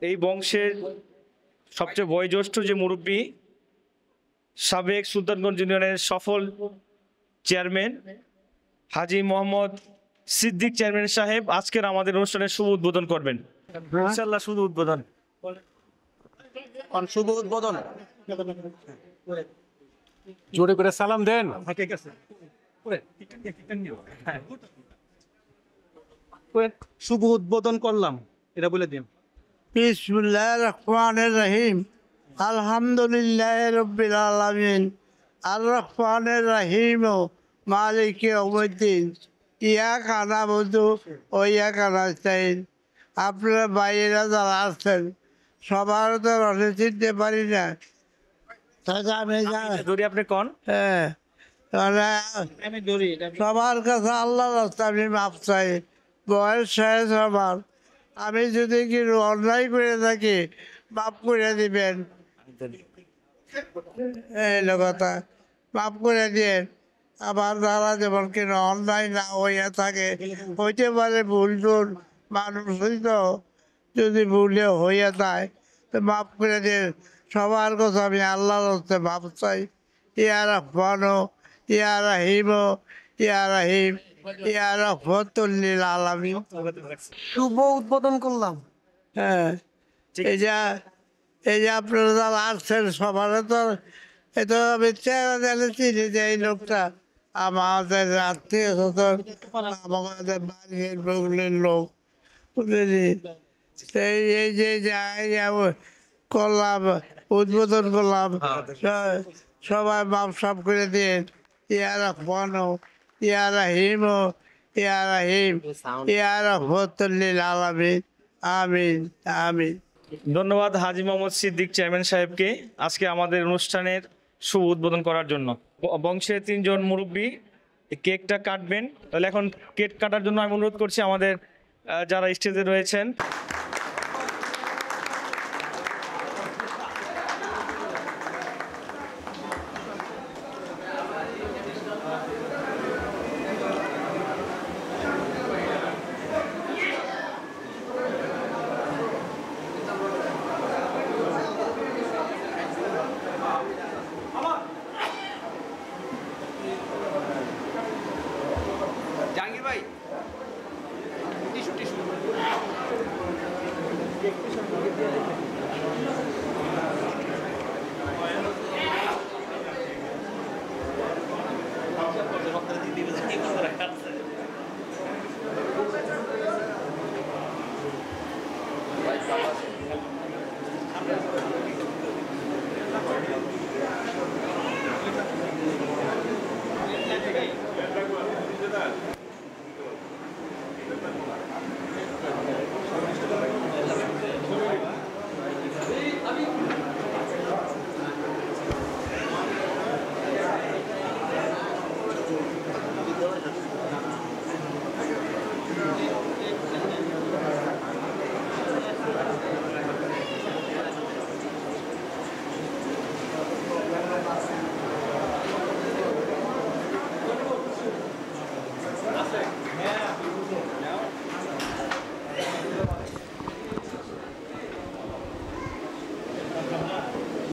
এই বংশের সবচেয়ে বয়োজ্যেষ্ঠ যে মুরব্বী, সাবেক সুলতানগঞ্জ ইউনিয়নের সফল চেয়ারম্যান হাজী মোহাম্মদ সিদ্দিক চেয়ারম্যান সাহেব আজকের আমাদের অনুষ্ঠানের শুভ উদ্বোধন করবেন। ইনশাআল্লাহ শুভ উদ্বোধন। শুভ উদ্বোধন। জোরে করে সালাম দেন। ঠিক আছে। শুভ উদ্বোধন করলাম, এটা বলে দিন। বিসমিল্লাহির রহমানির রহিম। আলহামদুলিল্লাহি রাব্বিল আলামিন। আর রহমানির রহিম মালিকি ইয়াউমিদ্দিন। ইয়াকা নাবুদু ওয়া ইয়াকা নাস্তাইন। আপনারা বাইরে যারা আছেন সবার তো রসে চিনতে পারি না, তাকে আমি যদি আপনি কোন হ্যাঁ সবার কাছে আল্লাহ রাস্তা আমি মাপ চাই। বয়স শেষ আমার, আমি যদি কি অন্যায় করে থাকি মাফ করে দিবেন, এই কথা মাফ করে দিয়েন। আবার যারা যেমন কিনা অন্যায় না হইয়া থাকে, হইতে পারে ভুল টুল, মানুষ হইতো যদি ভুলে হইয়া যায় তো মাফ করে দিন। সবার কথা আমি আল্লাহর হস্তে মাপ চাই। ইয়া রহমান ইয়া রহিম ইয়া রহিম ইয়া রহমতুল লিল আলামিন। শুভ উদ্বোধন করলাম। হ্যাঁ, এই যে আপনারা যারা আসছেন সবার তো এটা আমি চেহারা দেখলে চিনি যে এই লোকটা আমাদের আত্মীয় স্বজন, আমাদের বাড়ির বগুলের লোক, বুঝলি। এই যে করলাম, উদ্বোধন করলাম, সবাই মাপ সাপ করে দিন। ইয়া রহমান ইয়া রহিম ইয়া রহিম ইয়া রহমতুল লিল আলামিন। আমিন আমিন। ধন্যবাদ হাজী মোহাম্মদ সিদ্দিক চেয়ারম্যান সাহেবকে আজকে আমাদের অনুষ্ঠানের শুভ উদ্বোধন করার জন্য। বংশের 3 জন মুরব্বী কেকটা কাটবেন। তাহলে এখন কেক কাটার জন্য আমি অনুরোধ করছি আমাদের যারা স্টেজে রয়েছেন। জাহাঙ্গীর ভাই, টিস্যু টিস্যু।